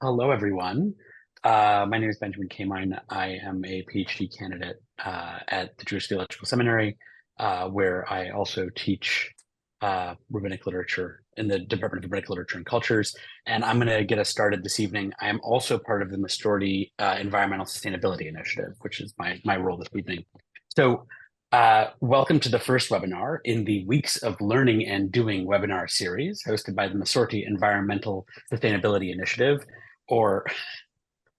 Hello, everyone. My name is Benjamin Kamine. I am a PhD candidate at the Jewish Theological Seminary, where I also teach rabbinic literature in the Department of Rabbinic Literature and Cultures. And I'm going to get us started this evening. I am also part of the Mastorti Environmental Sustainability Initiative, which is my role this evening. So, welcome to the first webinar in the Weeks of Learning and Doing webinar series hosted by the Mastorti Environmental Sustainability Initiative, or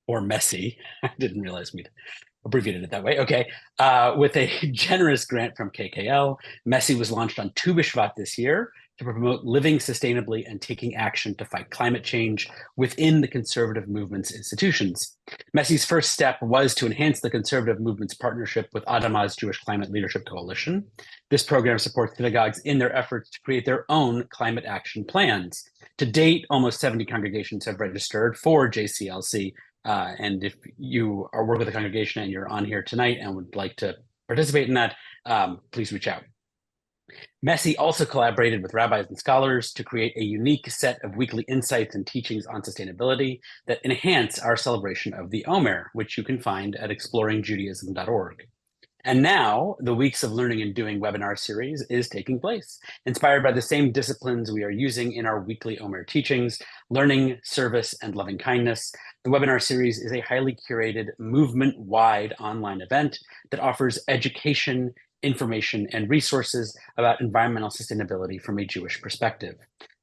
MESI. I didn't realize we'd abbreviated it that way. Okay. With a generous grant from KKL, MESI was launched on Tu B'Shvat this year to promote living sustainably and taking action to fight climate change within the conservative movement's institutions. MESI's first step was to enhance the conservative movement's partnership with Adamah's Jewish Climate Leadership Coalition. This program supports synagogues in their efforts to create their own climate action plans. To date, almost 70 congregations have registered for JCLC. And if you are working with a congregation and you're on here tonight and would like to participate in that, please reach out. MESI also collaborated with rabbis and scholars to create a unique set of weekly insights and teachings on sustainability that enhance our celebration of the Omer, which you can find at exploringjudaism.org. And now, the Weeks of Learning and Doing webinar series is taking place, inspired by the same disciplines we are using in our weekly Omer teachings: learning, service, and loving kindness. The webinar series is a highly curated, movement-wide online event that offers education, information, and resources about environmental sustainability from a Jewish perspective.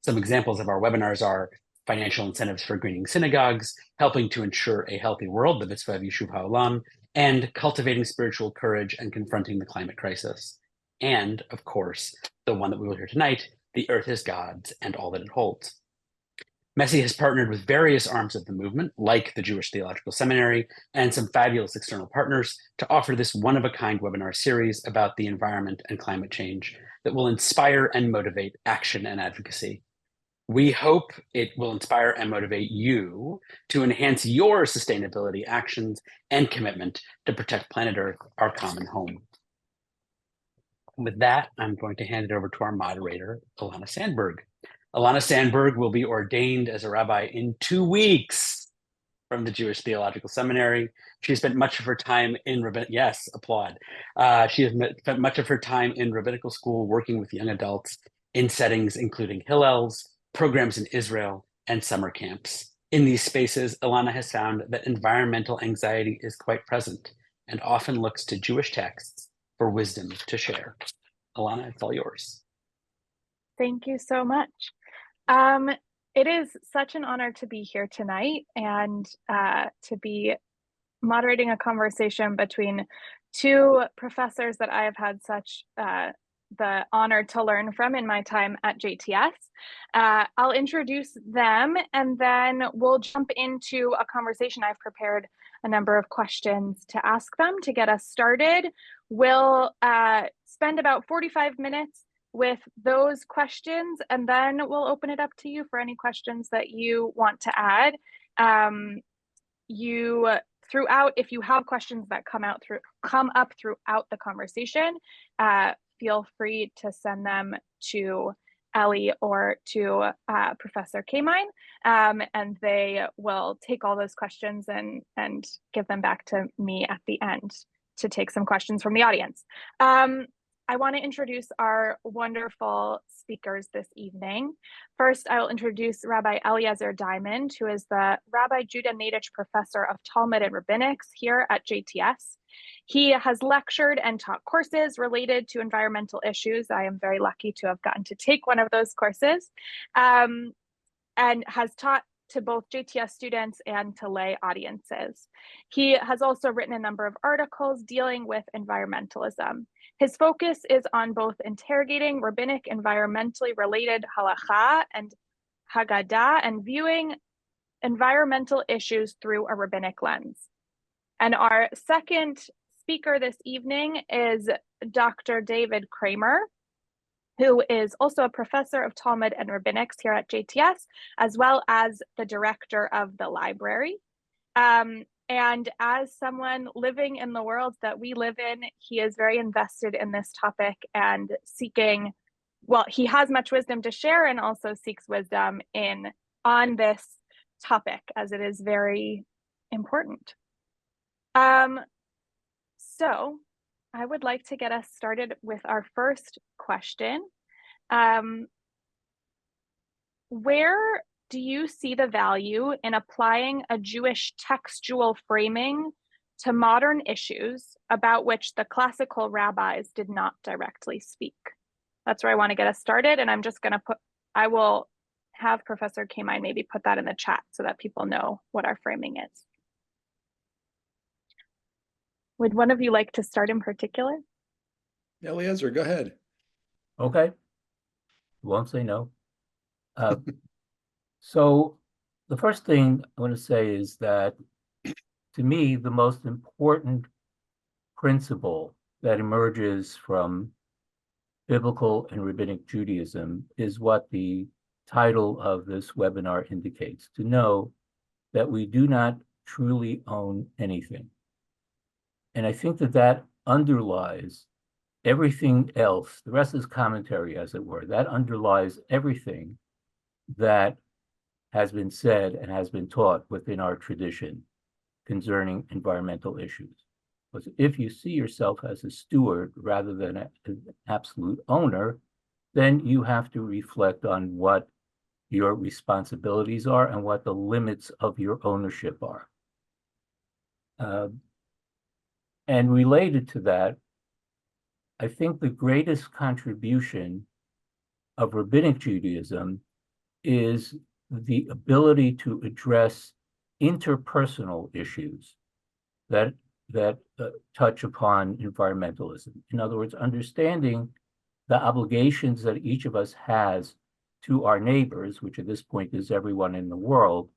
Some examples of our webinars are financial incentives for greening synagogues, helping to ensure a healthy world, the mitzvah of Yishuv HaOlam, and cultivating spiritual courage and confronting the climate crisis. And, of course, the one that we will hear tonight, the earth is God's and all that it holds. MESI has partnered with various arms of the movement, like the Jewish Theological Seminary and some fabulous external partners, to offer this one-of-a-kind webinar series about the environment and climate change that will inspire and motivate action and advocacy. We hope it will inspire and motivate you to enhance your sustainability actions and commitment to protect planet Earth, our common home. And with that, I'm going to hand it over to our moderator, Alana Sandberg. Alana Sandberg will be ordained as a rabbi in 2 weeks from the Jewish Theological Seminary. She spent much of her time in yes, applaud. She has spent much of her time in rabbinical school working with young adults in settings including Hillels, programs in Israel, and summer camps. In these spaces, Alana has found that environmental anxiety is quite present and often looks to Jewish texts for wisdom to share. Alana, it's all yours. Thank you so much. It is such an honor to be here tonight and to be moderating a conversation between two professors that I have had such the honor to learn from in my time at JTS. I'll introduce them and then we'll jump into a conversation. I've prepared a number of questions to ask them to get us started. We'll spend about 45 minutes with those questions, and then we'll open it up to you for any questions that you want to add. Throughout, if you have questions that come up throughout the conversation, feel free to send them to Ellie or to Professor Kamine, and they will take all those questions and give them back to me at the end to take some questions from the audience. I want to introduce our wonderful speakers this evening. First, I will introduce Rabbi Eliezer Diamond, who is the Rabbi Judah Nadich Professor of Talmud and Rabbinics here at JTS. He has lectured and taught courses related to environmental issues. I am very lucky to have gotten to take one of those courses, and has taught to both JTS students and to lay audiences. He has also written a number of articles dealing with environmentalism. His focus is on both interrogating rabbinic environmentally related halacha and Haggadah and viewing environmental issues through a rabbinic lens. And our second speaker this evening is Dr. David Kramer, who is also a professor of Talmud and Rabbinics here at JTS, as well as the director of the library. And as someone living in the world that we live in, he is very invested in this topic and seeking, well, he has much wisdom to share and also seeks wisdom on this topic as it is very important. Um, so I would like to get us started with our first question. Where do you see the value in applying a Jewish textual framing to modern issues about which the classical rabbis did not directly speak? That's where I want to get us started. And I'm just going to I will have Professor Kamine maybe put that in the chat so that people know what our framing is. Would one of you like to start in particular? Eliezer, go ahead. Okay. Won't say no. So the first thing I want to say is that, to me, the most important principle that emerges from biblical and rabbinic Judaism is what the title of this webinar indicates, to know that we do not truly own anything. And I think that that underlies everything else. The rest is commentary, as it were. That underlies everything that has been said and has been taught within our tradition concerning environmental issues. Because if you see yourself as a steward rather than an absolute owner, then you have to reflect on what your responsibilities are and what the limits of your ownership are. And related to that, I think the greatest contribution of rabbinic Judaism is the ability to address interpersonal issues that touch upon environmentalism. In other words, understanding the obligations that each of us has to our neighbors, which at this point is everyone in the world,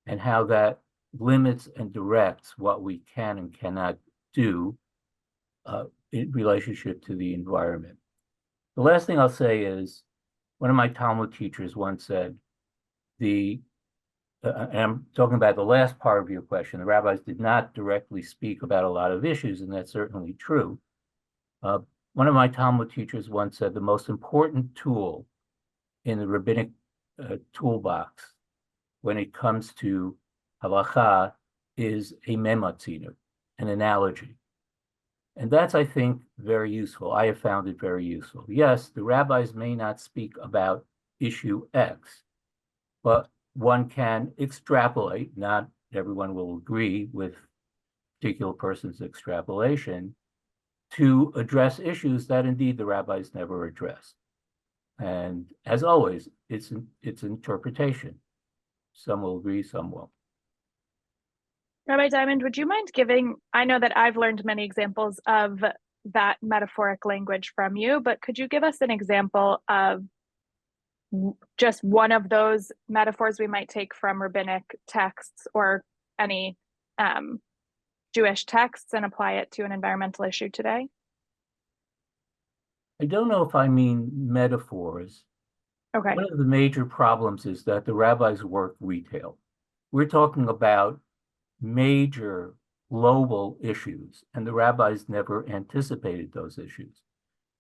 and how that limits and directs what we can and cannot do in relationship to the environment. The last thing I'll say is, one of my Talmud teachers once said, and I'm talking about the last part of your question, the rabbis did not directly speak about a lot of issues, and that's certainly true. One of my Talmud teachers once said the most important tool in the rabbinic toolbox when it comes to halacha is a mematzinu, an analogy. And that's, I think, very useful. I have found it very useful. Yes, the rabbis may not speak about issue X, but one can extrapolate. Not everyone will agree with a particular person's extrapolation to address issues that indeed the rabbis never addressed. And as always, it's interpretation. Some will agree, some won't. Rabbi Diamond, would you mind giving, I know that I've learned many examples of that metaphoric language from you, but could you give us an example of just one of those metaphors we might take from rabbinic texts or any Jewish texts and apply it to an environmental issue today? I don't know if I mean metaphors. Okay. One of the major problems is that the rabbis work retail. We're talking about major global issues, and the rabbis never anticipated those issues.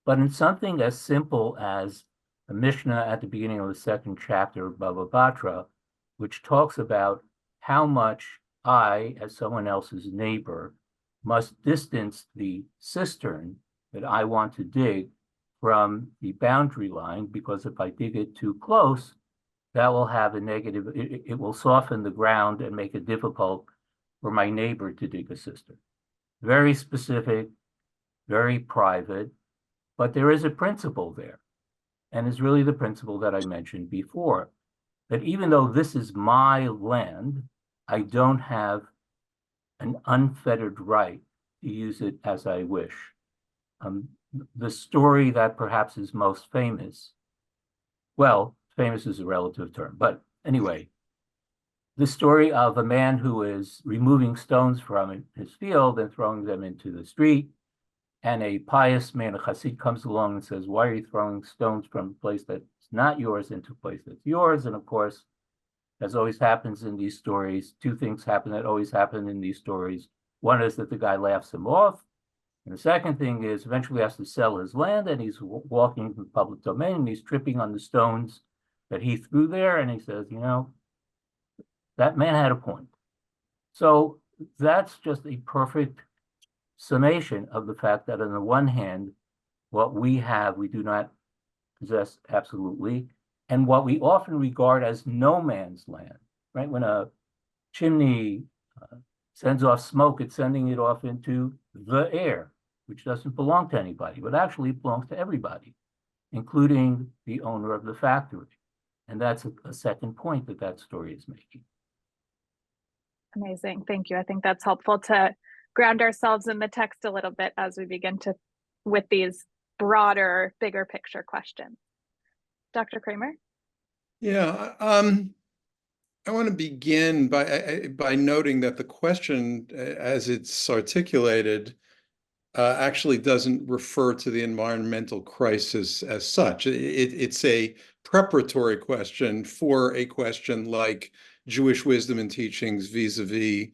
But in something as simple as a Mishnah at the beginning of the second chapter of Bava Batra, which talks about how much I, as someone else's neighbor, must distance the cistern that I want to dig from the boundary line, because if I dig it too close, that will have a negative, it will soften the ground and make it difficult for my neighbor to dig a cistern. Very specific, very private, but there is a principle there. And it's really the principle that I mentioned before, that even though this is my land, I don't have an unfettered right to use it as I wish. The story that perhaps is most famous, well, famous is a relative term, but anyway, the story of a man who is removing stones from his field and throwing them into the street, and a pious man, a chassid, comes along and says, why are you throwing stones from a place that's not yours into a place that's yours? And of course, as always happens in these stories, two things happen that always happen in these stories. One is that the guy laughs him off. And the second thing is eventually he has to sell his land, and he's walking in the public domain, and he's tripping on the stones that he threw there. And he says, you know, That man had a point. So that's just a perfect summation of the fact that on the one hand, what we have, we do not possess absolutely, and what we often regard as no man's land, right? When a chimney sends off smoke, it's sending it off into the air, which doesn't belong to anybody, but actually belongs to everybody, including the owner of the factory. And that's a second point that that story is making. Amazing. Thank you. I think that's helpful to ground ourselves in the text a little bit as we begin to with these broader, bigger picture questions. Dr. Kramer? Yeah, I want to begin by noting that the question, as it's articulated, actually doesn't refer to the environmental crisis as such. It's a preparatory question for a question like Jewish wisdom and teachings vis-a-vis,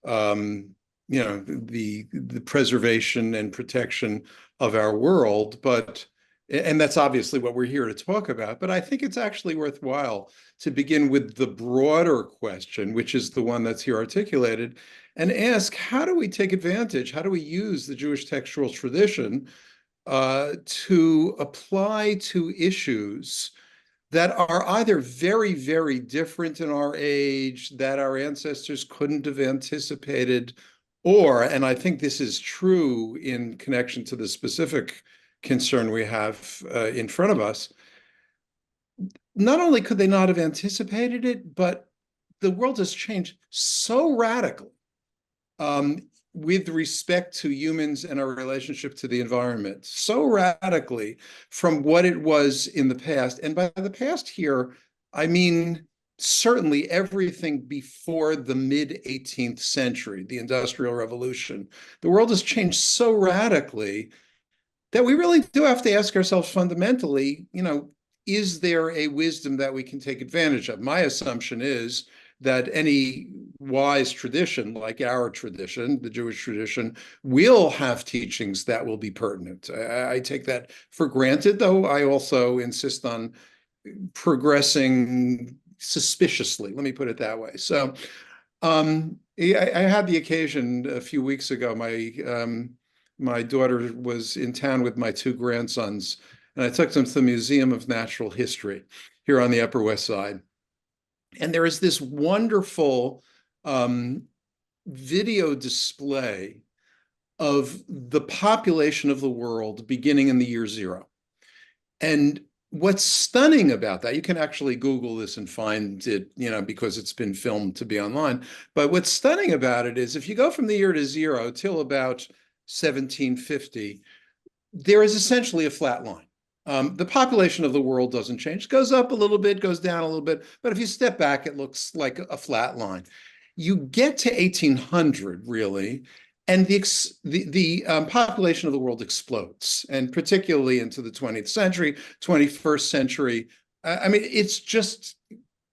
the preservation and protection of our world. And that's obviously what we're here to talk about. But I think it's actually worthwhile to begin with the broader question, which is the one that's here articulated, and ask, how do we take advantage? How do we use the Jewish textual tradition to apply to issues that are either very, very different in our age, that our ancestors couldn't have anticipated, or, and I think this is true in connection to the specific concern we have in front of us, not only could they not have anticipated it, but the world has changed so radically with respect to humans and our relationship to the environment, so radically from what it was in the past. And by the past here, I mean certainly everything before the mid-18th century, the Industrial Revolution. The world has changed so radically that we really do have to ask ourselves fundamentally, is there a wisdom that we can take advantage of? My assumption is that any wise tradition, like our tradition, the Jewish tradition, will have teachings that will be pertinent. I take that for granted, though I also insist on progressing suspiciously. Let me put it that way. So I had the occasion a few weeks ago, my daughter was in town with my two grandsons, and I took them to the Museum of Natural History here on the Upper West Side. And there is this wonderful video display of the population of the world beginning in the year zero. And what's stunning about that, you can actually Google this and find it, because it's been filmed to be online. But what's stunning about it is if you go from the year to zero till about 1750, there is essentially a flat line. The population of the world doesn't change. It goes up a little bit, goes down a little bit, but if you step back, it looks like a flat line. You get to 1800, really, and the population of the world explodes, and particularly into the 20th century, 21st century. I mean, it's just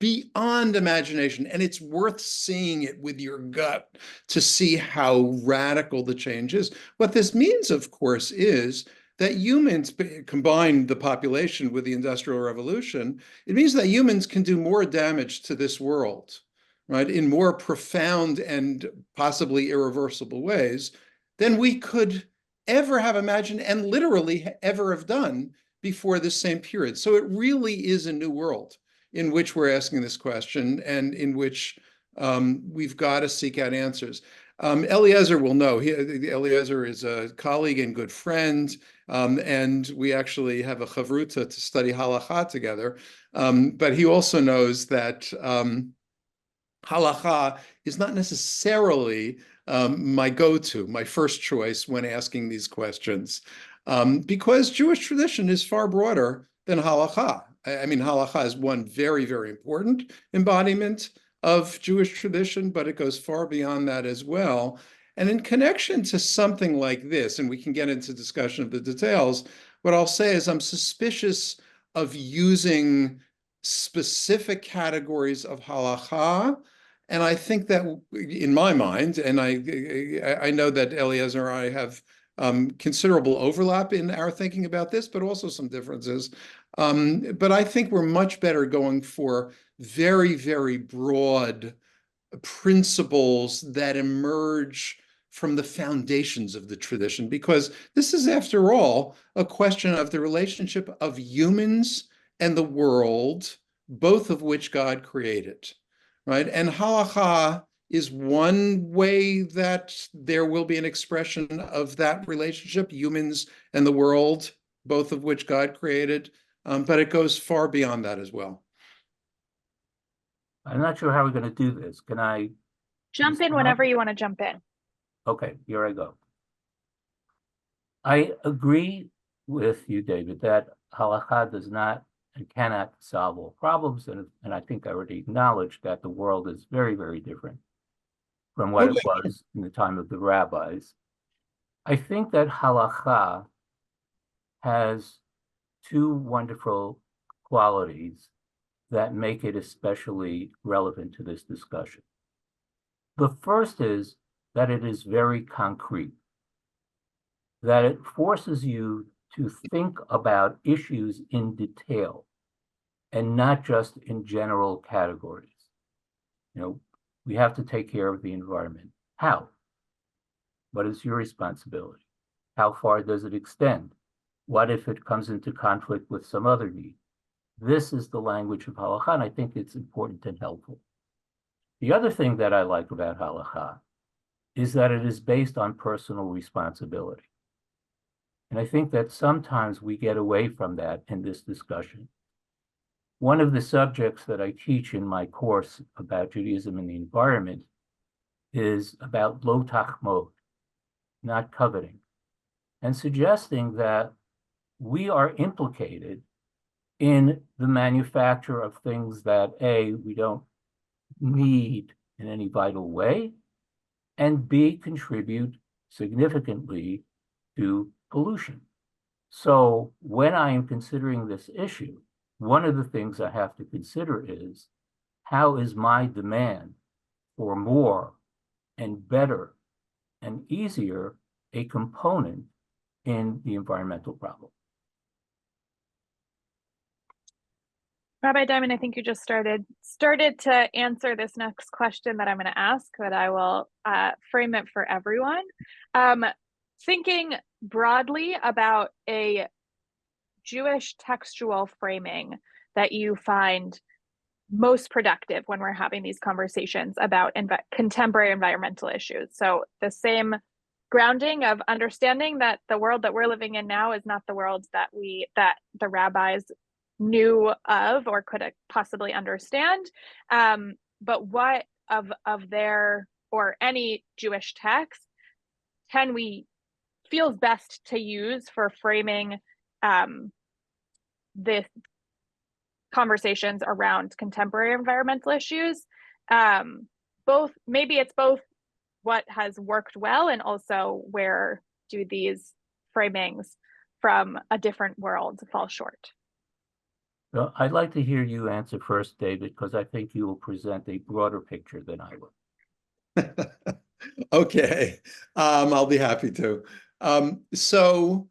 beyond imagination, and it's worth seeing it with your gut to see how radical the change is. What this means, of course, is that humans combine the population with the Industrial Revolution. It means that humans can do more damage to this world, right, in more profound and possibly irreversible ways than we could ever have imagined and literally ever have done before this same period. So it really is a new world in which we're asking this question and in which we've got to seek out answers. Eliezer will know. Eliezer is a colleague and good friend, and we actually have a chavruta to study halakha together. But he also knows that halakha is not necessarily my go-to, my first choice when asking these questions, because Jewish tradition is far broader than halakha. I mean, halakha is one very, very important embodiment of Jewish tradition, but it goes far beyond that as well. And in connection to something like this, and we can get into discussion of the details, what I'll say is I'm suspicious of using specific categories of halakha. And I think that in my mind, and I know that Eliezer and I have considerable overlap in our thinking about this, but also some differences. But I think we're much better going for very, very broad principles that emerge from the foundations of the tradition, because this is, after all, a question of the relationship of humans and the world, both of which God created, right? And halakha is one way that there will be an expression of that relationship, humans and the world, both of which God created, but it goes far beyond that as well. I'm not sure how we're going to do this. Can I Jump in whenever you want to jump in. Okay, here I go. I agree with you, David, that halakha does not and cannot solve all problems, and I think I already acknowledged that the world is very, very different from what it was in the time of the rabbis. I think that halakha has two wonderful qualities that make it especially relevant to this discussion. The first is that it is very concrete, that it forces you to think about issues in detail and not just in general categories. You know, we have to take care of the environment. How? What is your responsibility? How far does it extend? What if it comes into conflict with some other need? This is the language of halakha, and I think it's important and helpful. The other thing that I like about halakha is that it is based on personal responsibility. And I think that sometimes we get away from that in this discussion. One of the subjects that I teach in my course about Judaism and the environment is about lo tachmod, not coveting, and suggesting that we are implicated in the manufacture of things that A, we don't need in any vital way, and B, contribute significantly to pollution. So when I am considering this issue, one of the things I have to consider is, how is my demand for more and better and easier a component in the environmental problem? Rabbi Diamond, I think you just started to answer this next question that I'm going to ask, but I will frame it for everyone. Thinking broadly about a Jewish textual framing that you find most productive when we're having these conversations about contemporary environmental issues. So the same grounding of understanding that the world that we're living in now is not the world that the rabbis knew of or could possibly understand, but what of their or any Jewish text feels best to use for framing the conversations around contemporary environmental issues. Maybe it's both what has worked well and also where do these framings from a different world fall short. Well, I'd like to hear you answer first, David, because I think you will present a broader picture than I will. Okay, I'll be happy to. So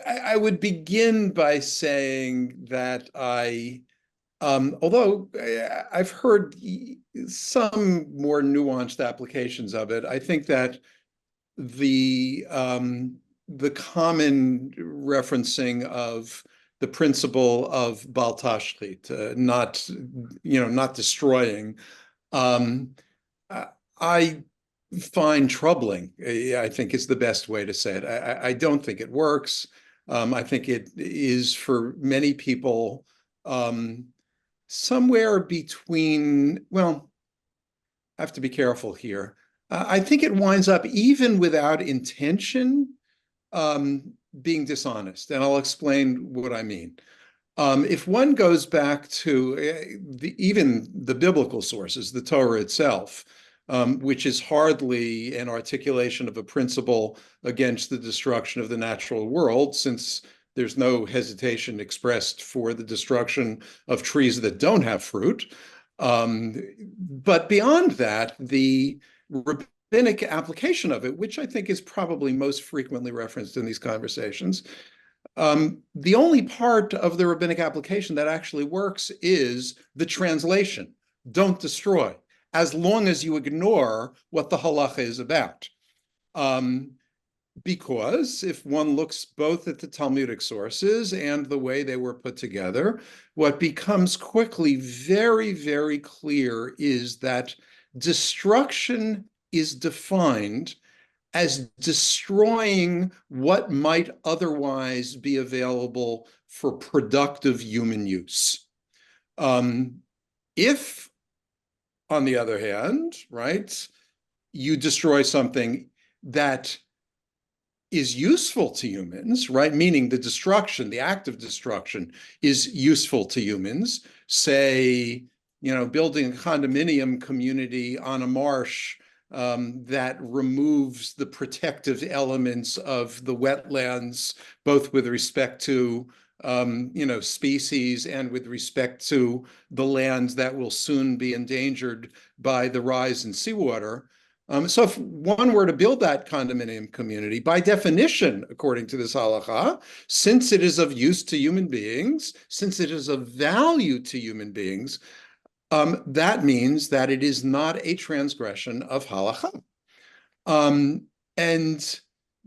I would begin by saying that although I've heard some more nuanced applications of it, I think that the common referencing of the principle of bal tashchit, not destroying, I find troubling, I think is the best way to say it. I don't think it works. I think it is, for many people, somewhere between, well, I have to be careful here. I think it winds up, even without intention, being dishonest. And I'll explain what I mean. If one goes back to even the biblical sources, the Torah itself, which is hardly an articulation of a principle against the destruction of the natural world, since there's no hesitation expressed for the destruction of trees that don't have fruit. But beyond that, the rabbinic application of it, which I think is probably most frequently referenced in these conversations, the only part of the rabbinic application that actually works is the translation, don't destroy. as long as you ignore what the halacha is about. Because if one looks both at the Talmudic sources and the way they were put together, what becomes quickly very, very clear is that destruction is defined as destroying what might otherwise be available for productive human use. If, on the other hand, right, you destroy something that is useful to humans, right? Meaning the destruction, the act of destruction is useful to humans. Say, building a condominium community on a marsh that removes the protective elements of the wetlands, both with respect to species and with respect to the lands that will soon be endangered by the rise in seawater. So if one were to build that condominium community, by definition, according to this halacha, since it is of use to human beings, since it is of value to human beings, that means that it is not a transgression of halacha. And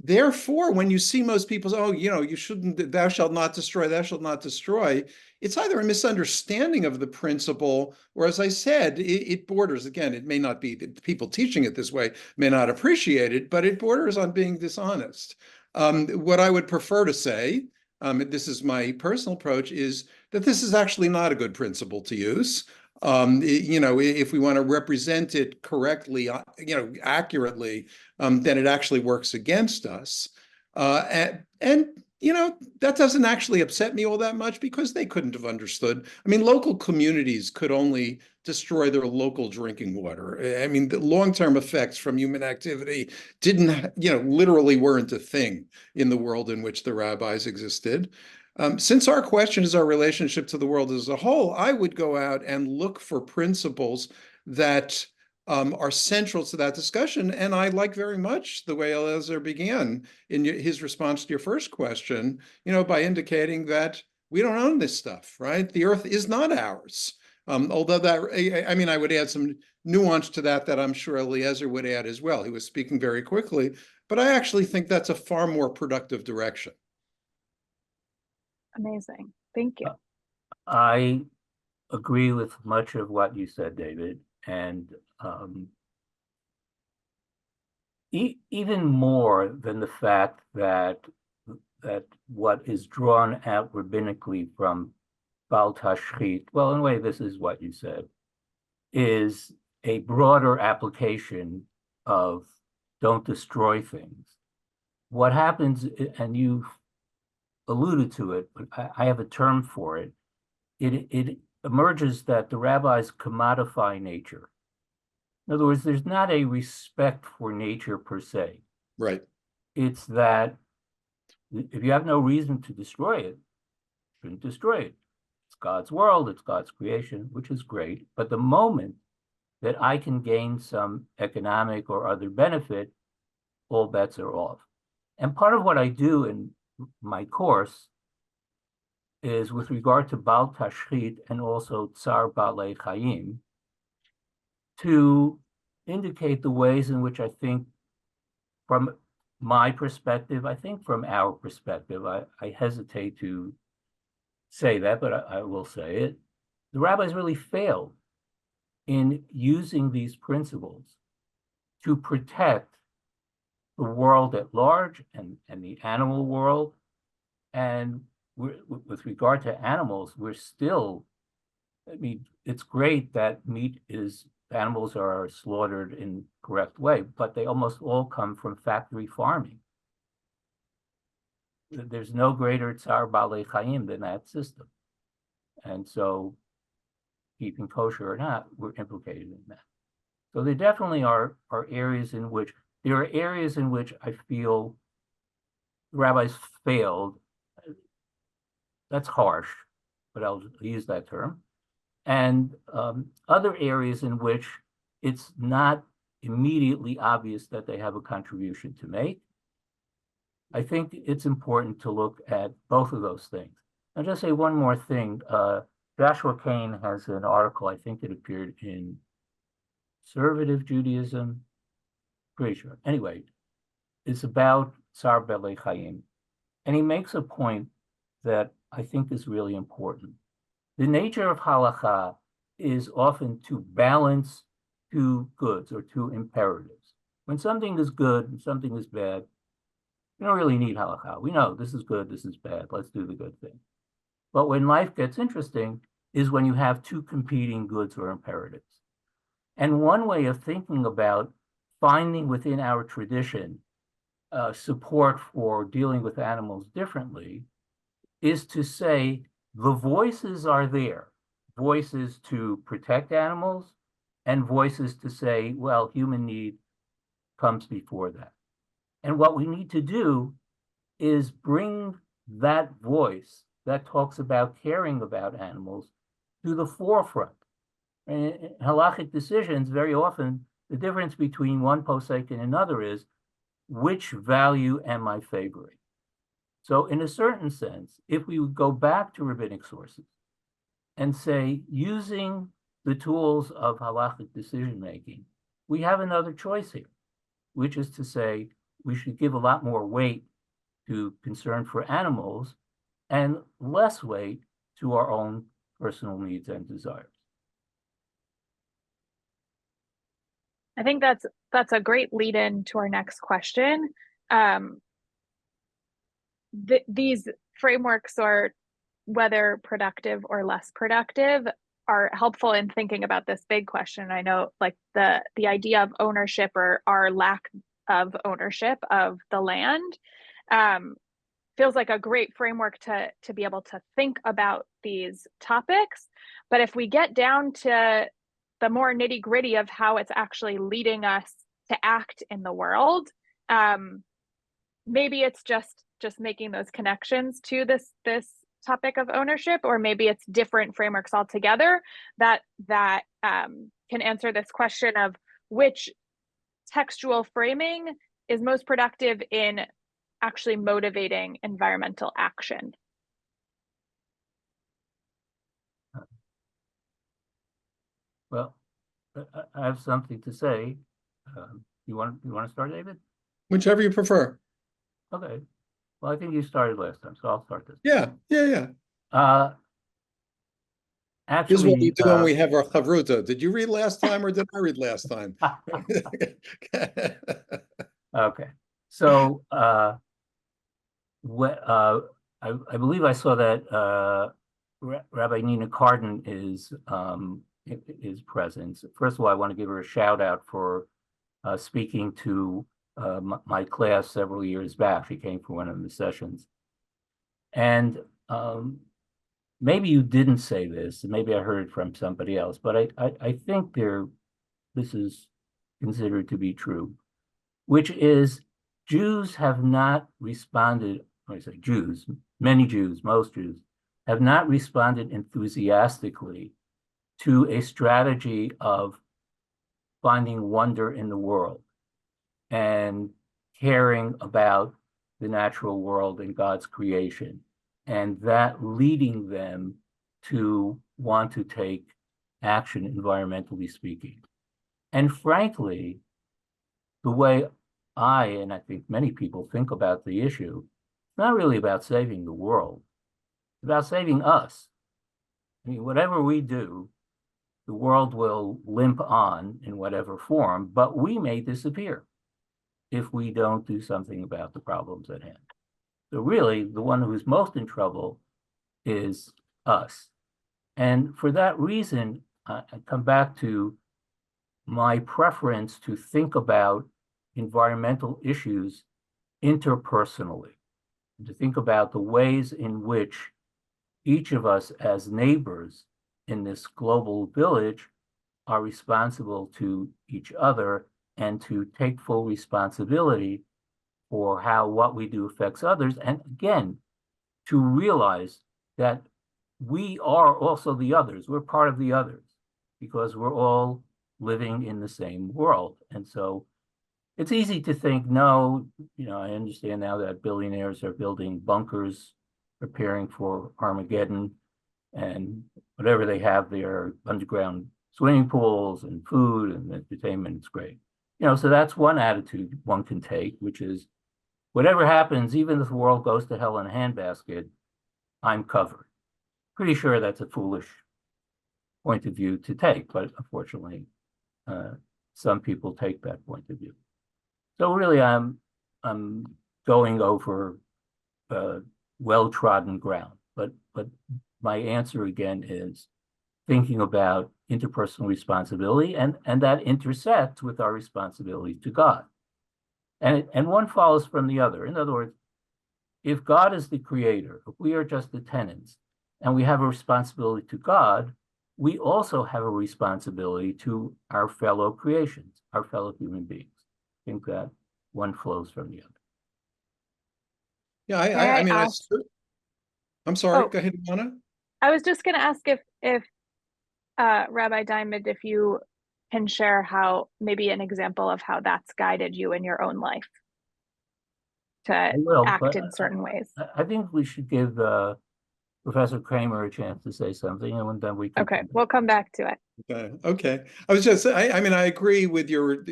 therefore, when you see most people say, oh, you shouldn't, thou shalt not destroy, thou shalt not destroy, it's either a misunderstanding of the principle, or as I said, it borders, again, it may not be, people teaching it this way may not appreciate it, but it borders on being dishonest. What I would prefer to say, this is my personal approach, is that this is actually not a good principle to use. If we want to represent it correctly, accurately, then it actually works against us. That doesn't actually upset me all that much because they couldn't have understood. I mean, local communities could only destroy their local drinking water. I mean, the long-term effects from human activity literally weren't a thing in the world in which the rabbis existed. Since our question is our relationship to the world as a whole, I would go out and look for principles that are central to that discussion. And I like very much the way Eliezer began in his response to your first question, by indicating that we don't own this stuff, right? The earth is not ours. Although I would add some nuance to that I'm sure Eliezer would add as well. He was speaking very quickly, but I actually think that's a far more productive direction. Amazing. Thank you. I agree with much of what you said, David, and even more than the fact that what is drawn out rabbinically from Bal Tashchit, well, in a way, this is what you said, is a broader application of don't destroy things. What happens, and you've alluded to it, but I have a term for it. It emerges that the rabbis commodify nature. In other words, there's not a respect for nature per se. Right. It's that if you have no reason to destroy it, you shouldn't destroy it. It's God's world, it's God's creation, which is great. But the moment that I can gain some economic or other benefit, all bets are off. And part of what I do in my course is with regard to Bal Tashchit and also Tsar Balei Chaim, to indicate the ways in which I think, from my perspective, I think from our perspective, I hesitate to say that, but I will say it, the rabbis really failed in using these principles to protect the world at large and the animal world. And with regard to animals, we're still, it's great that animals are slaughtered in correct way, but they almost all come from factory farming. There's no greater Tsar Balei Chaim than that system. And so, keeping kosher or not, we're implicated in that. So there definitely are areas in which I feel the rabbis failed. That's harsh, but I'll use that term. And other areas in which it's not immediately obvious that they have a contribution to make. I think it's important to look at both of those things. I'll just say one more thing. Joshua Kane has an article, I think it appeared in conservative Judaism, pretty sure. Anyway, it's about Tsar Bele Chaim. And he makes a point that I think is really important. The nature of halakha is often to balance two goods or two imperatives. When something is good and something is bad, we don't really need halakha. We know this is good, this is bad, let's do the good thing. But when life gets interesting is when you have two competing goods or imperatives. And one way of thinking about finding within our tradition support for dealing with animals differently is to say the voices are there, voices to protect animals and voices to say, well, human need comes before that. And what we need to do is bring that voice that talks about caring about animals to the forefront. And in halachic decisions, very often, the difference between one posek and another is which value am I favoring? So in a certain sense, if we would go back to rabbinic sources and say, using the tools of halachic decision-making, we have another choice here, which is to say we should give a lot more weight to concern for animals and less weight to our own personal needs and desires. I think that's a great lead in to our next question. These frameworks, or whether productive or less productive, are helpful in thinking about this big question. I know, like the idea of ownership or our lack of ownership of the land feels like a great framework to be able to think about these topics. But if we get down to the more nitty gritty of how it's actually leading us to act in the world, maybe it's just making those connections to this topic of ownership, or maybe it's different frameworks altogether that can answer this question of which textual framing is most productive in actually motivating environmental action. Well, I have something to say. You want to start, David? Whichever you prefer. Okay. Well, I think you started last time, so I'll start this. Yeah. This Actually, is what we do when we have our chavruta. Did you read last time or did I read last time? okay. So I believe I saw that Rabbi Nina Carden is present. First of all, I want to give her a shout out for speaking to my class several years back. She came for one of the sessions. And maybe you didn't say this, maybe I heard it from somebody else, but I think this is considered to be true, which is Jews have not responded, when I say Jews, many Jews, most Jews, have not responded enthusiastically to a strategy of finding wonder in the world and caring about the natural world and God's creation, and that leading them to want to take action, environmentally speaking. And frankly, the way I, and I think many people think about the issue, it's not really about saving the world, it's about saving us. I mean, whatever we do, the world will limp on in whatever form, but we may disappear if we don't do something about the problems at hand. So really, the one who's most in trouble is us. And for that reason, I come back to my preference to think about environmental issues interpersonally, and to think about the ways in which each of us as neighbors in this global village are responsible to each other and to take full responsibility for how what we do affects others. And again, to realize that we are also the others. We're part of the others because we're all living in the same world. And so it's easy to think, no, I understand now that billionaires are building bunkers, preparing for Armageddon, and whatever they have there, underground swimming pools and food and entertainment. It's great. So that's one attitude one can take, which is whatever happens, even if the world goes to hell in a handbasket, I'm covered. Pretty sure that's a foolish point of view to take, but unfortunately, some people take that point of view. So really, I'm going over well-trodden ground, but my answer again is thinking about interpersonal responsibility, and that intersects with our responsibility to God. And one follows from the other. In other words, if God is the creator, if we are just the tenants, and we have a responsibility to God, we also have a responsibility to our fellow creations, our fellow human beings. I think that one flows from the other. Yeah, May I mean, ask- I'm sorry, Oh. go ahead, Anna. I was just going to ask if Rabbi Diamond, if you can share how, maybe an example of how that's guided you in your own life to act in certain ways. I think we should give Professor Kramer a chance to say something, and then we can. Okay, we'll come back to it. Okay. I was just, I mean, I agree with your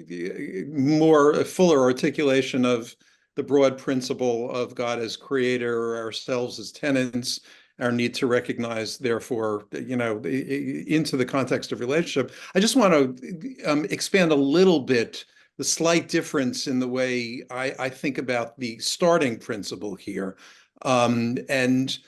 more fuller articulation of the broad principle of God as creator, ourselves as tenants, our need to recognize, therefore, into the context of relationship. I just want to expand a little bit the slight difference in the way I think about the starting principle here. And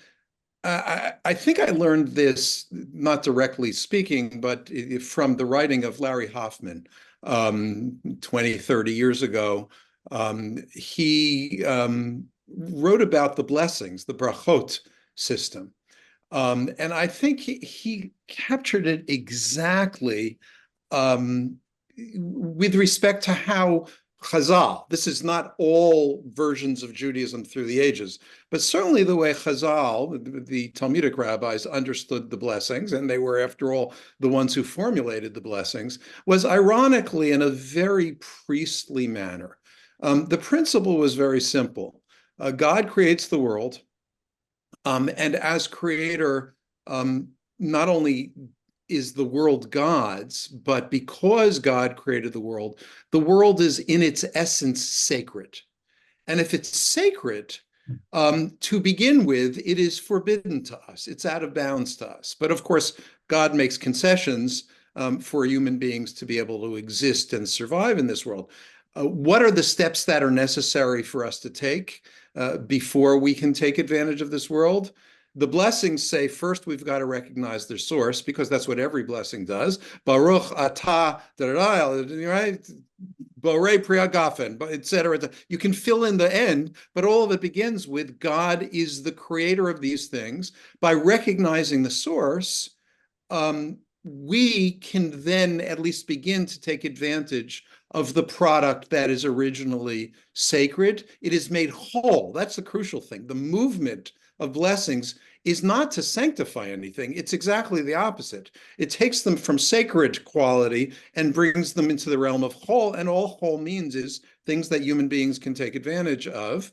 I think I learned this, not directly speaking, but from the writing of Larry Hoffman 20, 30 years ago. He wrote about the blessings, the brachot system. And I think he captured it exactly with respect to how Chazal, this is not all versions of Judaism through the ages, but certainly the way Chazal, the Talmudic rabbis, understood the blessings, and they were, after all, the ones who formulated the blessings, was ironically in a very priestly manner. The principle was very simple. God creates the world, and as creator, not only is the world God's, but because God created the world is in its essence sacred. And if it's sacred, to begin with, it is forbidden to us. It's out of bounds to us. But of course, God makes concessions for human beings to be able to exist and survive in this world. What are the steps that are necessary for us to take before we can take advantage of this world? The blessings say, first, we've got to recognize their source, because that's what every blessing does. Baruch atah, right? Borei priagafen, etc. You can fill in the end, but all of it begins with God is the creator of these things. By recognizing the source, we can then at least begin to take advantage of the product that is originally sacred. It is made whole. That's the crucial thing. The movement of blessings is not to sanctify anything. It's exactly the opposite. It takes them from sacred quality and brings them into the realm of whole, and all whole means is things that human beings can take advantage of.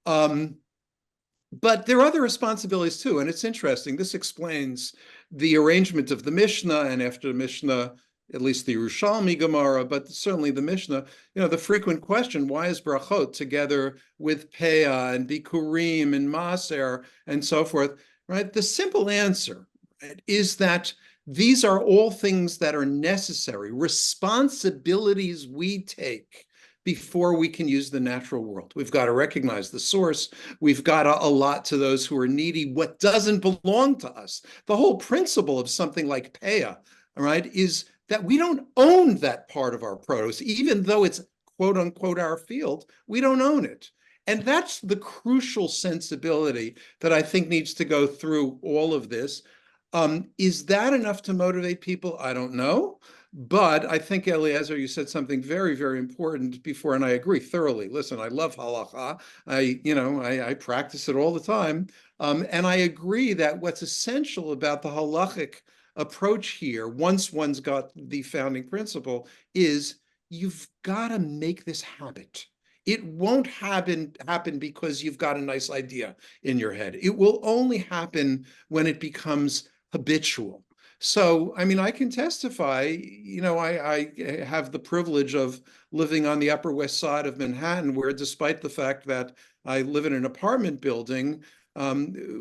But there are other responsibilities too, and it's interesting. This explains the arrangement of the Mishnah, and after the Mishnah, at least the Yerushalmi Gemara, but certainly the Mishnah, the frequent question, why is brachot together with Peah and Bikurim and Maser and so forth, right? The simple answer, right, is that these are all things that are necessary, responsibilities we take before we can use the natural world. We've got to recognize the source. We've got to allot to those who are needy what doesn't belong to us. The whole principle of something like Peah, all right, is that we don't own that part of our produce, even though it's quote unquote our field, we don't own it. And that's the crucial sensibility that I think needs to go through all of this. Is that enough to motivate people? I don't know. But I think, Eliezer, you said something very, very important before, and I agree thoroughly. Listen, I love halacha. I practice it all the time. And I agree that what's essential about the halachic approach here, once one's got the founding principle, is you've got to make this habit. It won't happen because you've got a nice idea in your head. It will only happen when it becomes habitual. So, I mean, I can testify, I have the privilege of living on the Upper West Side of Manhattan, where despite the fact that I live in an apartment building,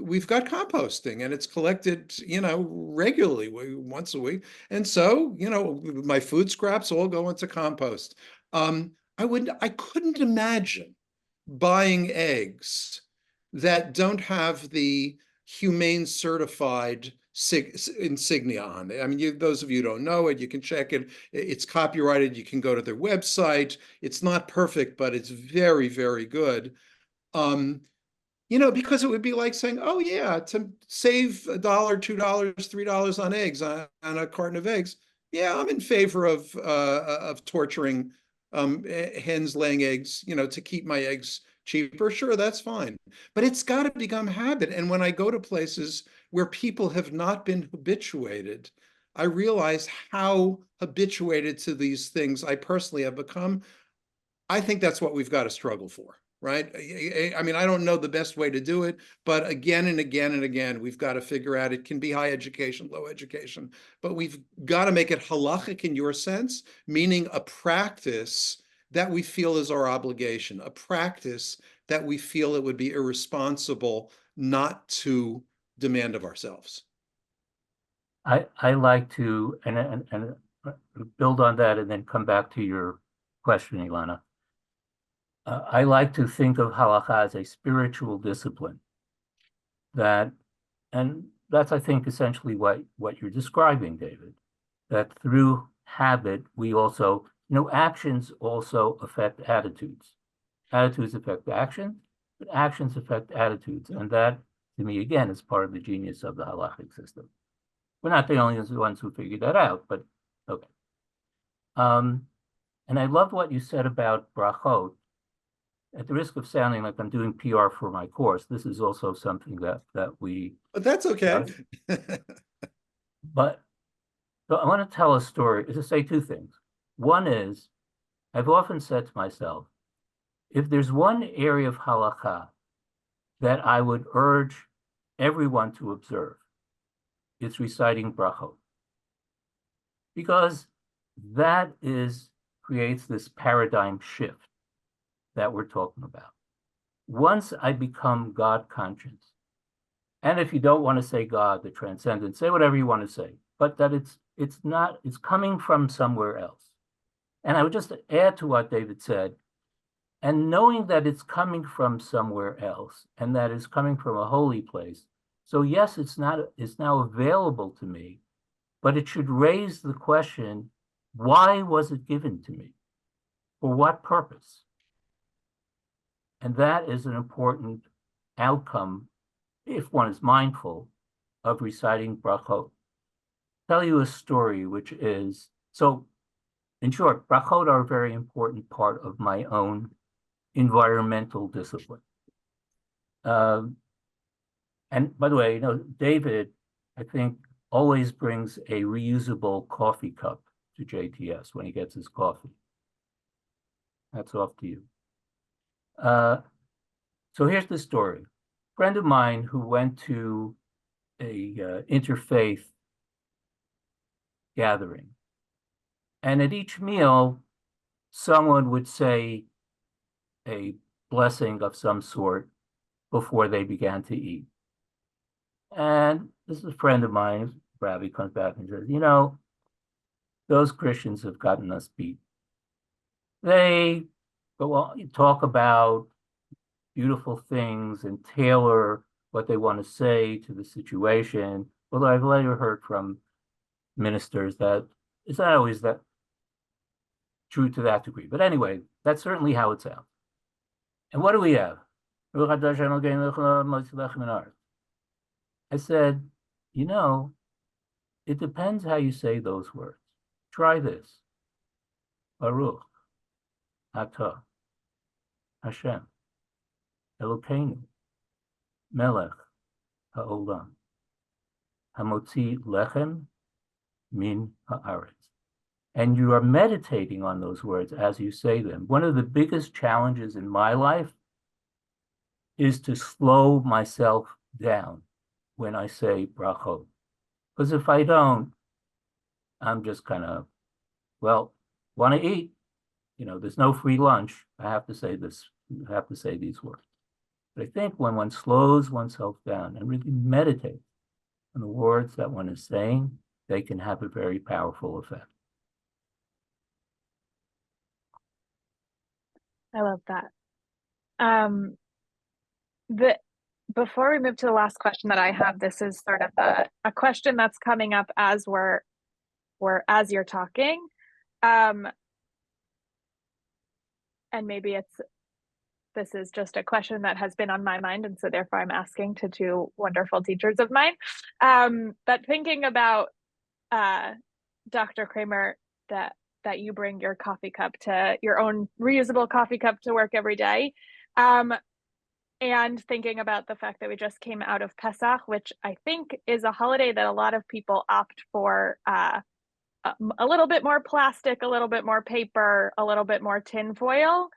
we've got composting and it's collected, regularly, once a week. And so, my food scraps all go into compost. I couldn't imagine buying eggs that don't have the humane certified insignia on it. I mean, those of you who don't know it, you can check it. It's copyrighted. You can go to their website. It's not perfect, but it's very, very good. Because it would be like saying, oh yeah, to save $1, $2, $3 on eggs, on a carton of eggs. Yeah, I'm in favor of torturing hens laying eggs, to keep my eggs cheaper. Sure, that's fine. But it's got to become habit. And when I go to places where people have not been habituated, I realize how habituated to these things I personally have become. I think that's what we've got to struggle for, right? I mean, I don't know the best way to do it, but again and again and again, we've got to figure out it can be high education, low education, but we've got to make it halachic in your sense, meaning a practice that we feel is our obligation, a practice that we feel it would be irresponsible not to demand of ourselves. I like to and build on that and then come back to your question, Ilana. I like to think of halakha as a spiritual discipline and that's, I think, essentially what you're describing, David, that through habit, we also, actions also affect attitudes. Attitudes affect action, but actions affect attitudes. And that, to me, again, is part of the genius of the halakhic system. We're not the only ones who figured that out, but okay. And I loved what you said about brachot. At the risk of sounding like I'm doing PR for my course, this is also something that we. But that's okay. But so I want to tell a story, to say two things. One is, I've often said to myself, if there's one area of halakha that I would urge everyone to observe, it's reciting brachot. Because that creates this paradigm shift that we're talking about. Once I become God conscious, and if you don't want to say God, the transcendent, say whatever you want to say, but that it's coming from somewhere else. And I would just add to what David said, and knowing that it's coming from somewhere else, and that it's coming from a holy place. So yes, it's now available to me, but it should raise the question, why was it given to me? For what purpose? And that is an important outcome, if one is mindful, of reciting brachot. Tell you a story, which is, so in short, brachot are a very important part of my own environmental discipline. And by the way, David, I think, always brings a reusable coffee cup to JTS when he gets his coffee. That's off to you. So here's the story. A friend of mine who went to a interfaith gathering, and at each meal, someone would say a blessing of some sort before they began to eat. And this is a friend of mine, Rabbi, comes back and says, those Christians have gotten us beat. They go on, talk about beautiful things and tailor what they want to say to the situation. Although I've later heard from ministers that it's not always that true to that degree. But anyway, that's certainly how it sounds. And what do we have? I said, it depends how you say those words. Try this. Baruch, Atah, Hashem, Elokeinu, Melech, Ha'olam, Hamotzi Lechem, Min Ha'aretz. And you are meditating on those words as you say them. One of the biggest challenges in my life is to slow myself down when I say brachot. Because if I don't, I'm just kind of, well, want to eat. You know, there's no free lunch. I have to say this, I have to say these words. But I think when one slows oneself down and really meditates on the words that one is saying, they can have a very powerful effect. I love that. Before we move to the last question that I have, this is sort of a question that's coming up as as you're talking. And maybe this is just a question that has been on my mind, and so therefore I'm asking to two wonderful teachers of mine. But thinking about Dr. Kramer, that you bring your coffee cup to your own reusable coffee cup to work every day. And thinking about the fact that we just came out of Pesach, which I think is a holiday that a lot of people opt for a little bit more plastic, a little bit more paper, a little bit more tin foil.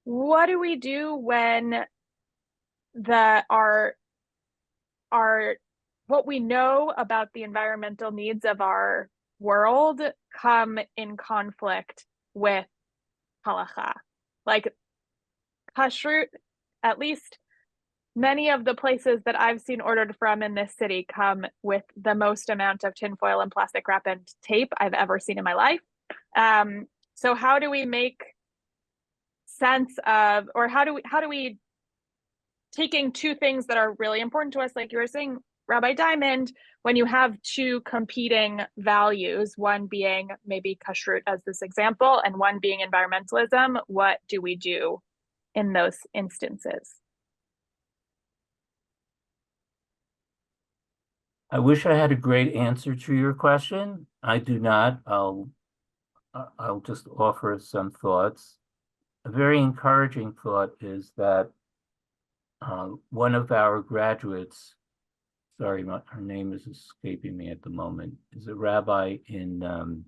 What do we do when our what we know about the environmental needs of our world come in conflict with halacha? Like kashrut, at least many of the places that I've seen ordered from in this city come with the most amount of tinfoil and plastic wrap and tape I've ever seen in my life. So how do we make sense of, or how do we taking two things that are really important to us, like you were saying, Rabbi Diamond, when you have two competing values, one being maybe kashrut as this example, and one being environmentalism, what do we do in those instances? I wish I had a great answer to your question. I do not. I'll just offer some thoughts. A very encouraging thought is that one of our graduates, sorry, her name is escaping me at the moment, is a rabbi in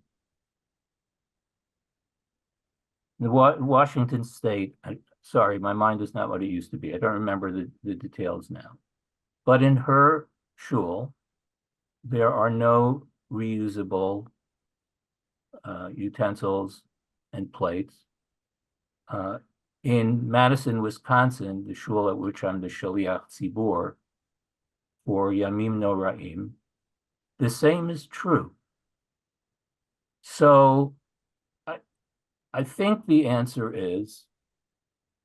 Washington State. Sorry, my mind is not what it used to be. I don't remember the details now. But in her shul, there are no reusable utensils and plates. In Madison, Wisconsin, the shul at which I'm the Shaliach Tzibur for Yamim Noraim, the same is true. So I think the answer is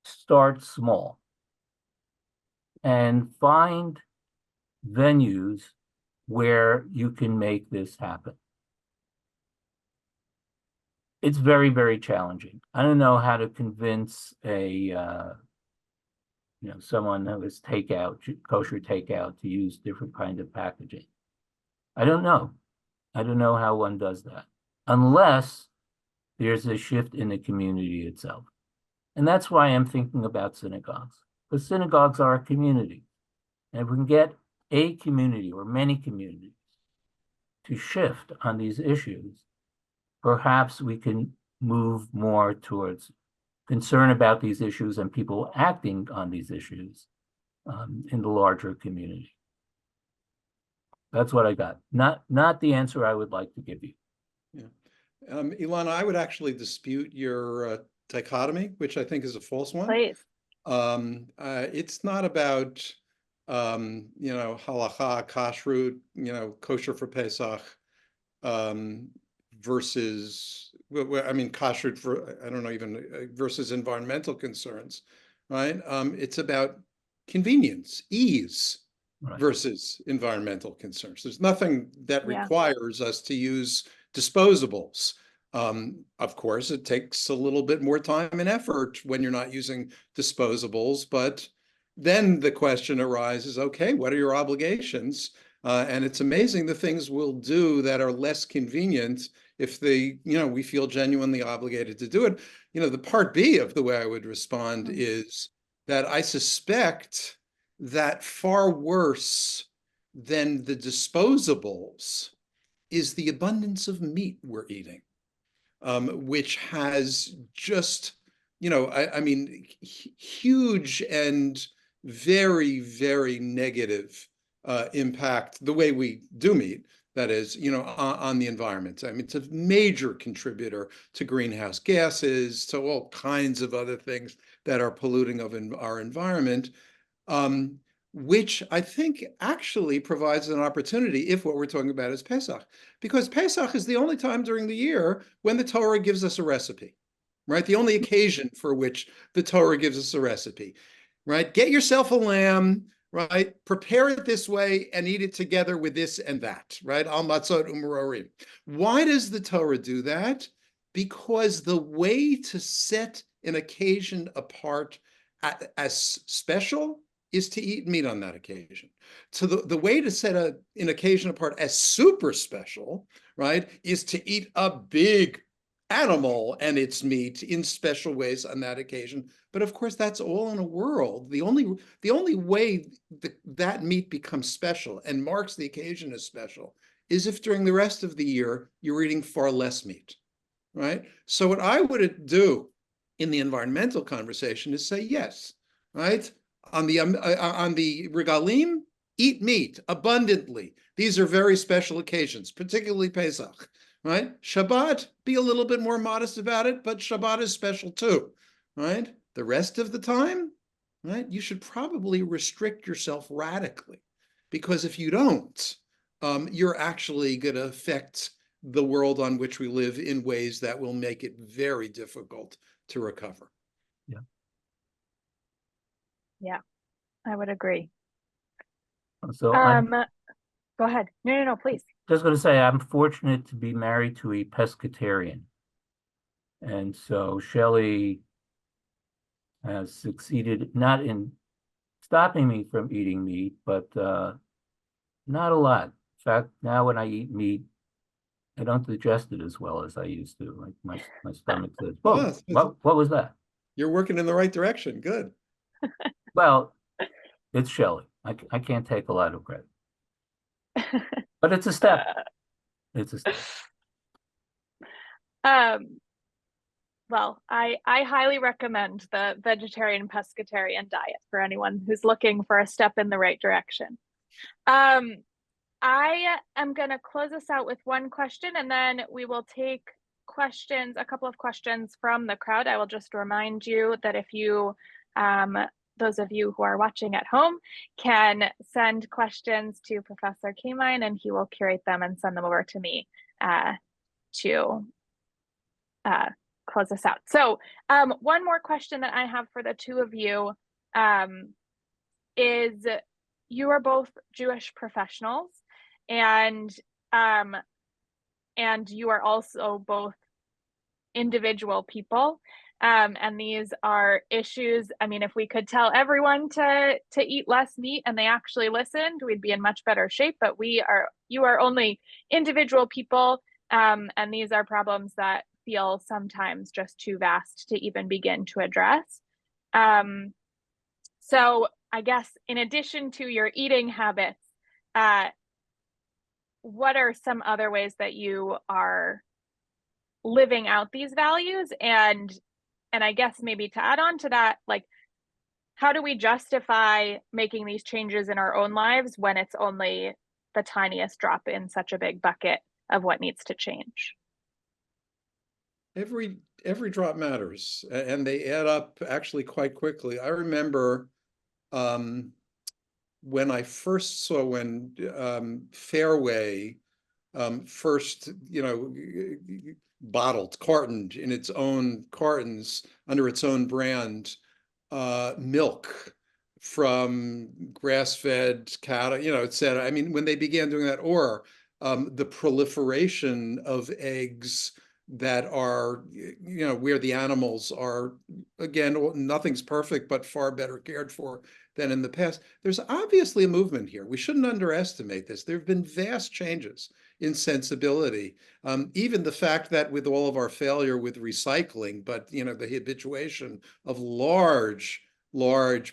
start small and find venues where you can make this happen. It's very, very challenging. I don't know how to convince someone who is kosher takeout to use different kind of packaging. I don't know. I don't know how one does that unless there's a shift in the community itself. And that's why I'm thinking about synagogues, because synagogues are a community. And if we can get a community or many communities to shift on these issues, perhaps we can move more towards concern about these issues and people acting on these issues in the larger community. That's what I got. Not the answer I would like to give you. Yeah. Ilana, I would actually dispute your dichotomy, which I think is a false one. Please. It's not about halacha, kashrut, kosher for Pesach, versus, kashrut for, I don't know, even versus environmental concerns, right? It's about convenience, ease, right, versus environmental concerns. There's nothing that requires us to use disposables. Of course, it takes a little bit more time and effort when you're not using disposables, but then the question arises, okay, what are your obligations? And it's amazing the things we'll do that are less convenient if we feel genuinely obligated to do it. The part B of the way I would respond is that I suspect that far worse than the disposables is the abundance of meat we're eating, which has just, huge and very, very negative impact, the way we do meat, that is, on the environment. I mean, it's a major contributor to greenhouse gases, to all kinds of other things that are polluting of our environment, which I think actually provides an opportunity if what we're talking about is Pesach, because Pesach is the only time during the year when the Torah gives us a recipe, right? The only occasion for which the Torah gives us a recipe, right? Get yourself a lamb, right? Prepare it this way and eat it together with this and that, right? Al matzot u'merorim. Why does the Torah do that? Because the way to set an occasion apart as special is to eat meat on that occasion. So the way to set an occasion apart as super special, right, is to eat a big animal and its meat in special ways on that occasion. But of course, that's all in a world. The only way that meat becomes special and marks the occasion as special is if during the rest of the year you're eating far less meat, right? So what I would do in the environmental conversation is say yes, right? On the regalim, eat meat abundantly. These are very special occasions, particularly Pesach, right? Shabbat, be a little bit more modest about it, but Shabbat is special too, right? The rest of the time, right, you should probably restrict yourself radically, because if you don't, you're actually going to affect the world on which we live in ways that will make it very difficult to recover. Yeah. Yeah, I would agree. So I'm Go ahead. No, please. just going to say I'm fortunate to be married to a pescatarian. And so Shelley has succeeded not in stopping me from eating meat, but not a lot. In fact, now when I eat meat, I don't digest it as well as I used to. Like my stomach says, "Whoa, what was that?" You're working in the right direction. Good. Well, it's Shelley. I can't take a lot of credit, but it's a step. It's a step. Well, I highly recommend the vegetarian pescatarian diet for anyone who's looking for a step in the right direction. I am going to close this out with one question, and then we will take questions, a couple of questions from the crowd. I will just remind you that if you, those of you who are watching at home, can send questions to Professor Kamine, and he will curate them and send them over to me to close this out. So one more question that I have for the two of you is, you are both Jewish professionals, and you are also both individual people, and these are issues. I mean, if we could tell everyone to eat less meat and they actually listened, we'd be in much better shape. But you are only individual people, and these are problems that feel sometimes just too vast to even begin to address. So I guess in addition to your eating habits, what are some other ways that you are living out these values? And I guess maybe to add on to that, like, how do we justify making these changes in our own lives when it's only the tiniest drop in such a big bucket of what needs to change? Every drop matters, and they add up actually quite quickly. I remember when I first saw Fairway first, bottled, cartoned in its own cartons under its own brand, milk from grass-fed cattle, et cetera. I mean, when they began doing that, or the proliferation of eggs that are, where the animals are, again, nothing's perfect, but far better cared for than in the past. There's obviously a movement here. We shouldn't underestimate this. There have been vast changes in sensibility. Even the fact that with all of our failure with recycling, but the habituation of large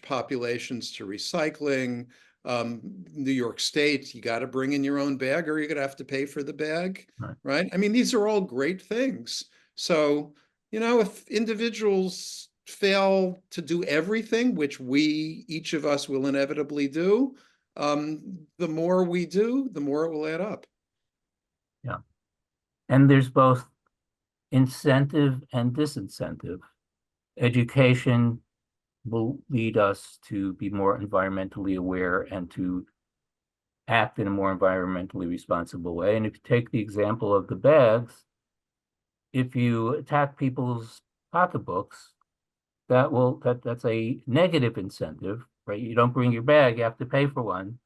populations to recycling. New York State, you got to bring in your own bag, or you're going to have to pay for the bag, right? I mean, these are all great things. So, if individuals fail to do everything, which each of us will inevitably do, the more we do, the more it will add up. Yeah. And there's both incentive and disincentive. Education will lead us to be more environmentally aware and to act in a more environmentally responsible way. And if you take the example of the bags, if you attack people's pocketbooks, that's a negative incentive, right? You don't bring your bag, you have to pay for one.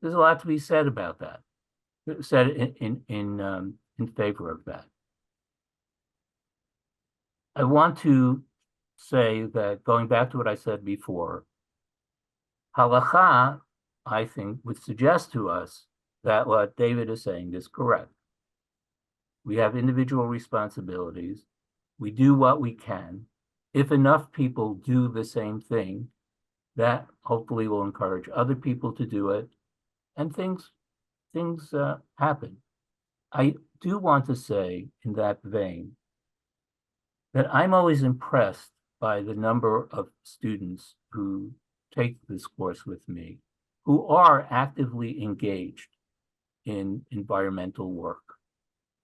There's a lot to be said about that, said in favor of that. I want to say that going back to what I said before, halakha, I think, would suggest to us that what David is saying is correct. We have individual responsibilities. We do what we can. If enough people do the same thing, that hopefully will encourage other people to do it, and things happen. I do want to say in that vein that I'm always impressed by the number of students who take this course with me, who are actively engaged in environmental work.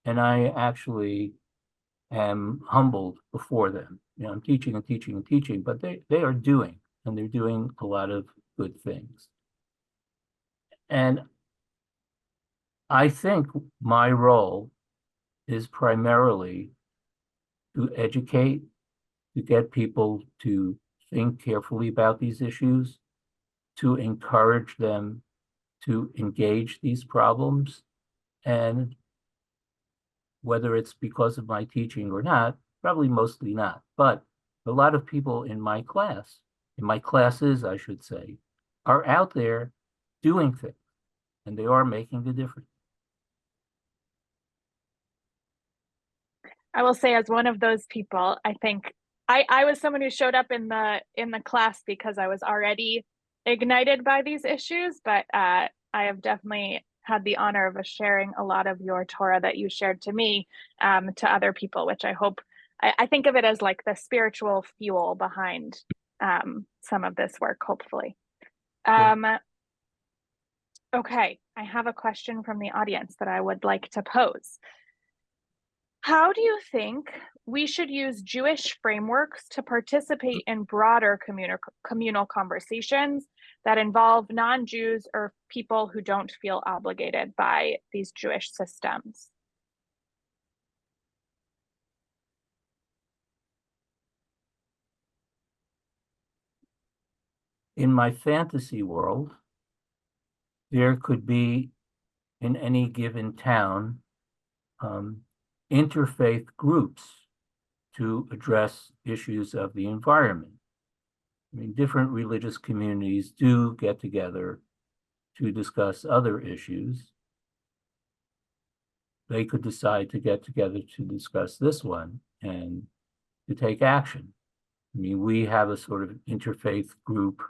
And I actually am humbled before them. You know, I'm teaching and teaching and teaching, but they are doing, and they're doing a lot of good things. And I think my role is primarily to educate, to get people to think carefully about these issues, to encourage them to engage these problems. And whether it's because of my teaching or not, probably mostly not, but a lot of people in my classes, I should say, are out there doing things, and they are making a difference. I will say, as one of those people, I think I was someone who showed up in the class because I was already ignited by these issues, but I have definitely had the honor of sharing a lot of your Torah that you shared to me to other people, which I hope, I think of it as like the spiritual fuel behind some of this work, hopefully. Okay, I have a question from the audience that I would like to pose. How do you think we should use Jewish frameworks to participate in broader communal conversations that involve non-Jews or people who don't feel obligated by these Jewish systems? In my fantasy world, there could be, in any given town, interfaith groups to address issues of the environment. I mean, different religious communities do get together to discuss other issues. They could decide to get together to discuss this one and to take action. I mean, we have a sort of interfaith group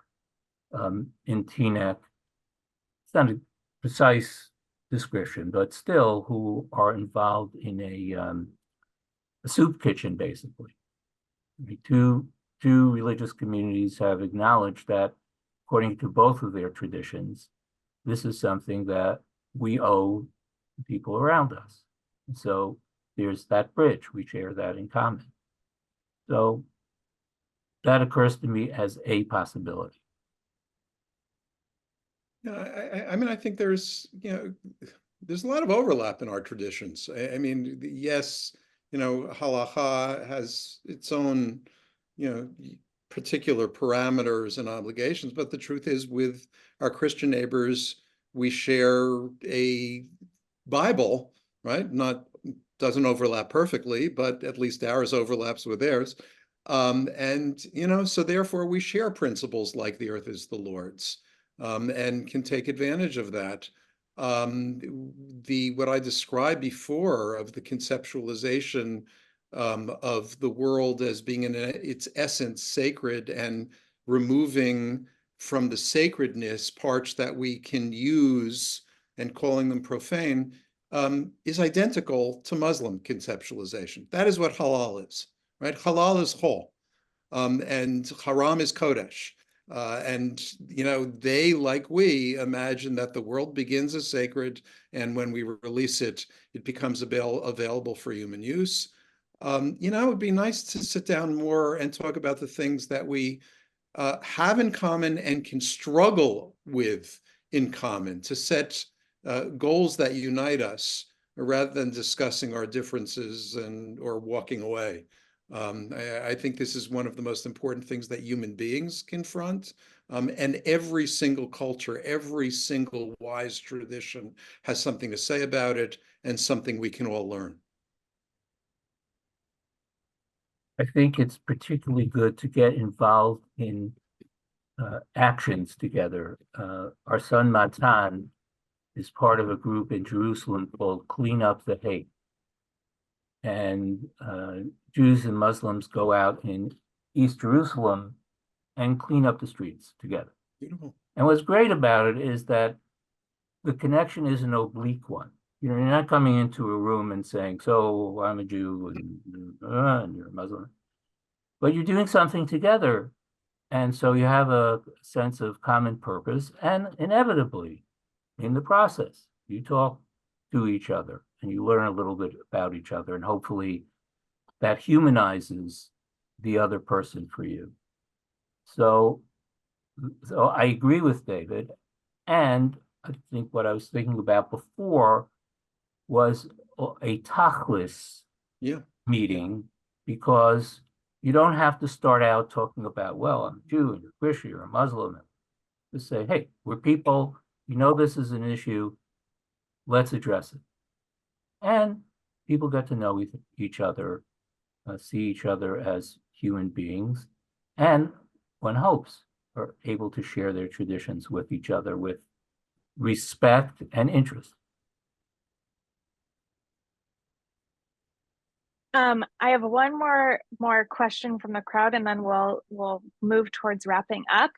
in Teaneck. It's not a precise description, but still who are involved in a soup kitchen, basically. I mean, two religious communities have acknowledged that, according to both of their traditions, this is something that we owe the people around us. And so there's that bridge. We share that in common. So that occurs to me as a possibility. Yeah, I mean, I think there's a lot of overlap in our traditions. I mean, yes, halacha has its own, particular parameters and obligations, but the truth is, with our Christian neighbors, we share a Bible, right? Doesn't overlap perfectly, but at least ours overlaps with theirs. And so therefore we share principles like the earth is the Lord's. And can take advantage of that. What I described before of the conceptualization of the world as being in its essence sacred, and removing from the sacredness parts that we can use and calling them profane, is identical to Muslim conceptualization. That is what halal is, right? Halal is hol, and haram is kodesh. And, they, like we, imagine that the world begins as sacred, and when we release it, it becomes available for human use. It would be nice to sit down more and talk about the things that we have in common and can struggle with in common, to set goals that unite us rather than discussing our differences or walking away. I think this is one of the most important things that human beings confront. And every single culture, every single wise tradition has something to say about it, and something we can all learn. I think it's particularly good to get involved in actions together. Our son Matan is part of a group in Jerusalem called Clean Up the Hate. And Jews and Muslims go out in East Jerusalem and clean up the streets together. Beautiful. And what's great about it is that the connection is an oblique one. You're not coming into a room and saying, so I'm a Jew and you're a Muslim. But you're doing something together. And so you have a sense of common purpose, and inevitably, in the process, you talk to each other and you learn a little bit about each other, and hopefully that humanizes the other person for you. So I agree with David, and I think what I was thinking about before was a tachlis meeting, because you don't have to start out talking about, well, I'm a Jew and you're Christian, you're a Muslim. Just say, hey, we're people, this is an issue, let's address it. And people get to know each other, see each other as human beings, and one hopes are able to share their traditions with each other with respect and interest. I have one more question from the crowd, and then we'll move towards wrapping up.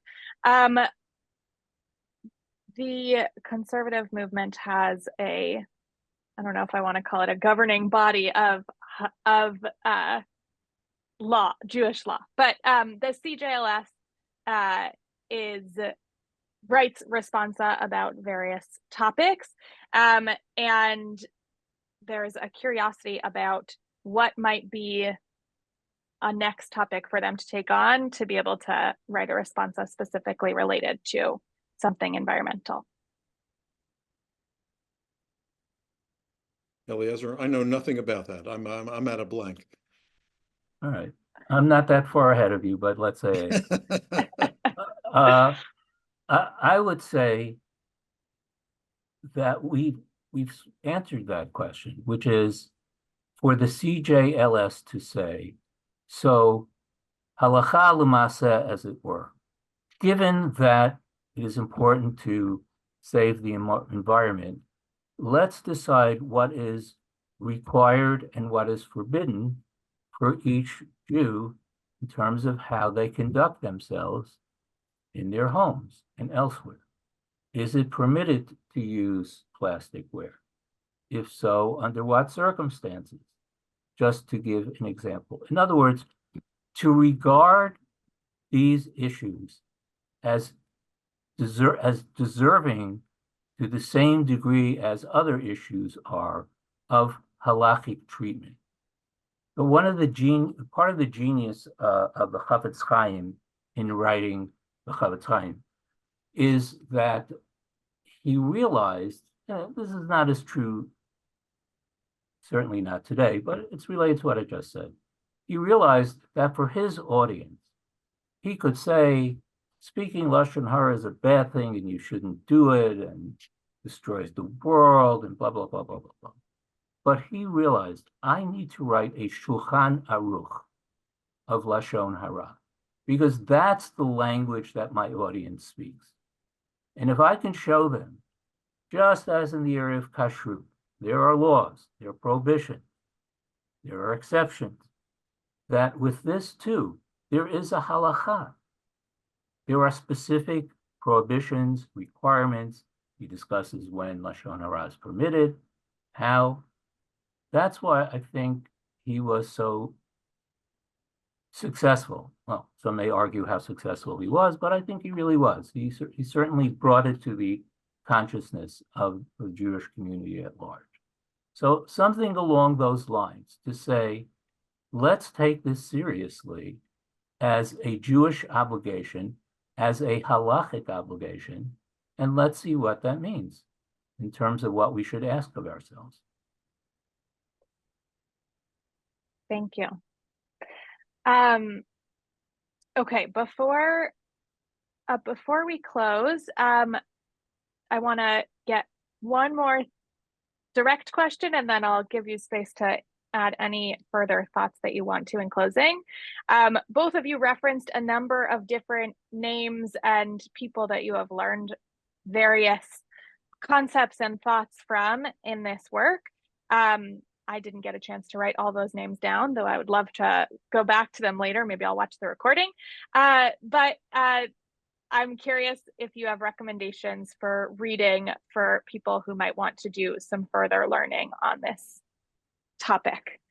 The conservative movement has I don't know if I want to call it a governing body of law, Jewish law, but the CJLS writes responsa about various topics, and there's a curiosity about what might be a next topic for them to take on to be able to write a responsa specifically related to something environmental. Eliezer, I know nothing about that. I'm at a blank. All right, I'm not that far ahead of you, but let's say I would say that we've answered that question, which is for the CJLS to say, so halacha l'maaseh, as it were, given that it is important to save the environment, let's decide what is required and what is forbidden for each Jew in terms of how they conduct themselves in their homes and elsewhere. Is it permitted to use plasticware? If so, under what circumstances? Just to give an example. In other words, to regard these issues as deserving to the same degree as other issues are of halachic treatment. But part of the genius of the Chafetz Chaim in writing the Chafetz Chaim is that he realized, this is not as true, certainly not today, but it's related to what I just said. He realized that for his audience, he could say, speaking Lashon Hara is a bad thing and you shouldn't do it and destroys the world and blah, blah, blah, blah, blah, blah. But he realized, I need to write a Shulchan Aruch of Lashon Hara, because that's the language that my audience speaks. And if I can show them, just as in the area of kashrut, there are laws, there are prohibitions, there are exceptions, that with this too, there is a halacha. There are specific prohibitions, requirements. He discusses when Lashon Hara is permitted, how. That's why I think he was so successful. Well, some may argue how successful he was, but I think he really was. He certainly brought it to the consciousness of the Jewish community at large. So something along those lines to say, let's take this seriously as a Jewish obligation, as a halachic obligation, and let's see what that means in terms of what we should ask of ourselves. Thank you. Okay, before we close, I want to get one more direct question, and then I'll give you space to add any further thoughts that you want to in closing. Both of you referenced a number of different names and people that you have learned various concepts and thoughts from in this work. I didn't get a chance to write all those names down, though I would love to go back to them later. Maybe I'll watch the recording. But I'm curious if you have recommendations for reading for people who might want to do some further learning on this topic.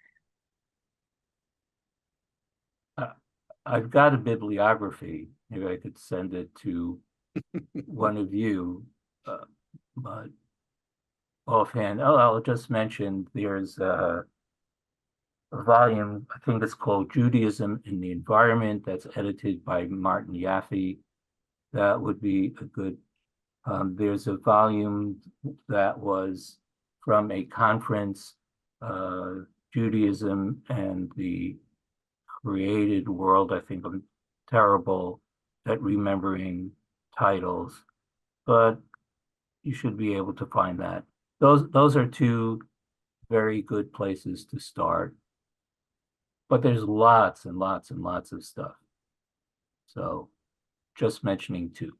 I've got a bibliography. Maybe I could send it to one of you, but offhand, I'll just mention there's a volume, I think it's called Judaism in the Environment, that's edited by Martin Yaffe. That would be a good, there's a volume that was from a conference, Judaism and the Created World. I think I'm terrible at remembering titles, but you should be able to find that. Those are two very good places to start. But there's lots and lots and lots of stuff. So just mentioning two.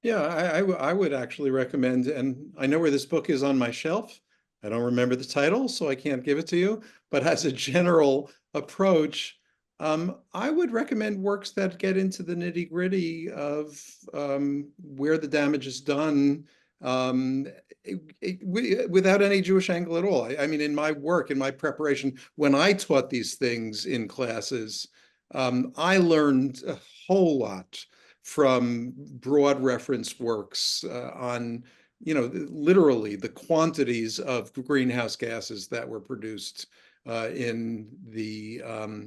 Yeah, I would actually recommend, and I know where this book is on my shelf. I don't remember the title, so I can't give it to you. But as a general approach, I would recommend works that get into the nitty-gritty of where the damage is done, without any Jewish angle at all. I mean, in my work, in my preparation, when I taught these things in classes, I learned a whole lot from broad reference works on, literally the quantities of greenhouse gases that were produced in the,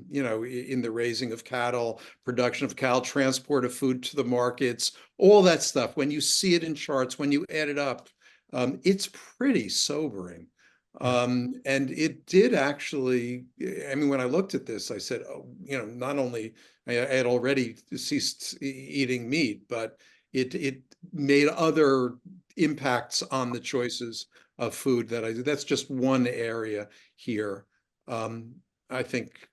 in the raising of cattle, production of cattle, transport of food to the markets, all that stuff. When you see it in charts, when you add it up, it's pretty sobering. And it did actually, I mean, when I looked at this, I said, oh, not only I had already ceased eating meat, but it made other impacts on the choices of food that's just one area here. I think,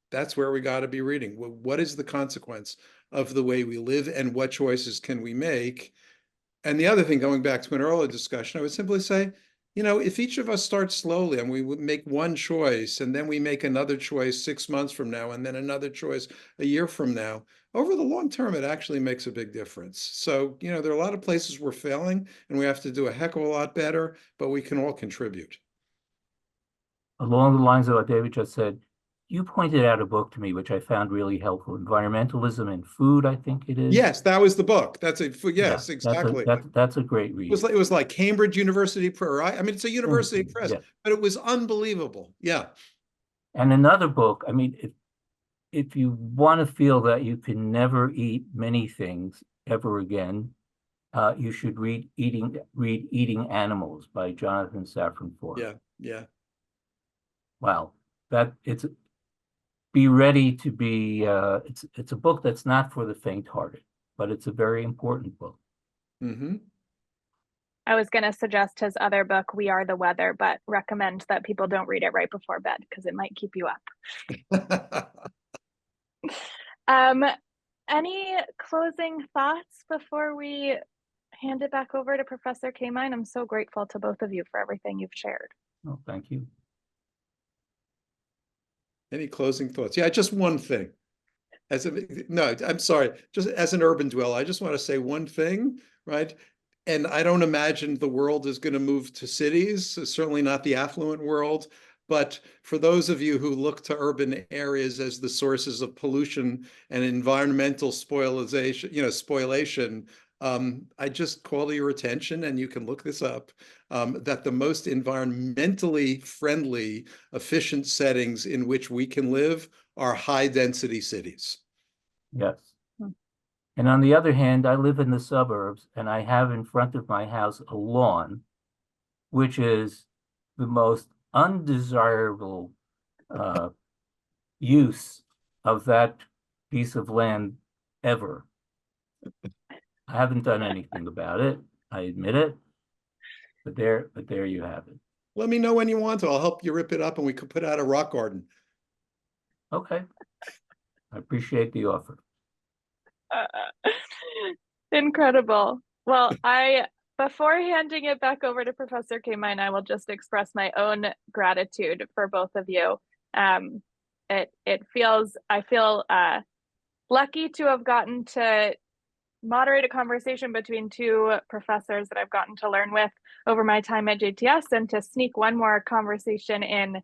that's where we got to be reading. What is the consequence of the way we live and what choices can we make? And the other thing, going back to an earlier discussion, I would simply say, if each of us starts slowly and we would make one choice and then we make another choice 6 months from now and then another choice a year from now, over the long term, it actually makes a big difference. So, there are a lot of places we're failing and we have to do a heck of a lot better, but we can all contribute. Along the lines of what David just said, you pointed out a book to me, which I found really helpful. Environmentalism in Food, I think it is. Yes, that was the book. Yes, Yeah, exactly. That's a great read. It was like Cambridge University Press, right? I mean, it's a university press, yeah. but it was unbelievable. Yeah. And another book, I mean, if you want to feel that you can never eat many things ever again, you should read Eating Animals by Jonathan Safran Foer. Yeah. Wow, be ready to be. It's a book that's not for the faint-hearted, but it's a very important book. Mm-hmm. I was going to suggest his other book, We Are the Weather, but recommend that people don't read it right before bed because it might keep you up. Any closing thoughts before we hand it back over to Professor Kamine? I'm so grateful to both of you for everything you've shared. Oh, thank you. Any closing thoughts? Yeah, just one thing. No, I'm sorry. Just as an urban dweller, I just want to say one thing, right? And I don't imagine the world is going to move to cities, certainly not the affluent world. But for those of you who look to urban areas as the sources of pollution and environmental spoliation, I just call to your attention, and you can look this up, that the most environmentally friendly, efficient settings in which we can live are high-density cities. Yes. And on the other hand, I live in the suburbs, and I have in front of my house a lawn, which is the most undesirable use of that piece of land ever. I haven't done anything about it. I admit it. But there you have it. Let me know when you want to. I'll help you rip it up, and we could put out a rock garden. Okay. I appreciate the offer. Incredible. Well, before handing it back over to Professor Kamine, I will just express my own gratitude for both of you. I feel lucky to have gotten to moderate a conversation between two professors that I've gotten to learn with over my time at JTS, and to sneak one more conversation in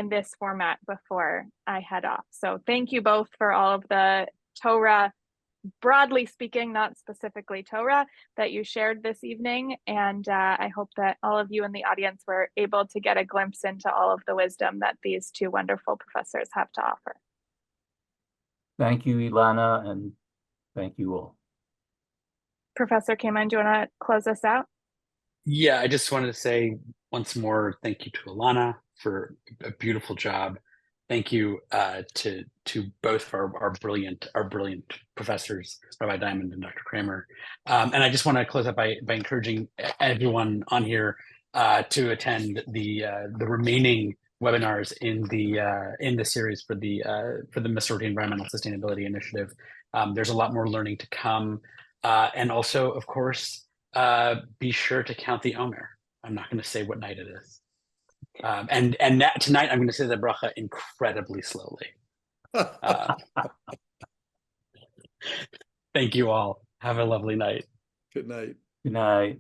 this format before I head off. So thank you both for all of the Torah, broadly speaking, not specifically Torah, that you shared this evening. And I hope that all of you in the audience were able to get a glimpse into all of the wisdom that these two wonderful professors have to offer. Thank you, Ilana, and thank you all. Professor Kamine, do you want to close us out? Yeah, I just wanted to say once more, thank you to Ilana for a beautiful job. Thank you to both of our brilliant professors, Rabbi Diamond and Dr. Kramer. And I just want to close up by encouraging everyone on here to attend the remaining webinars in the series for the Masorti Environmental Sustainability Initiative. There's a lot more learning to come, and also, of course, be sure to count the Omer. I'm not going to say what night it is. And tonight I'm going to say the bracha incredibly slowly. Thank you all. Have a lovely night. Good night. Good night.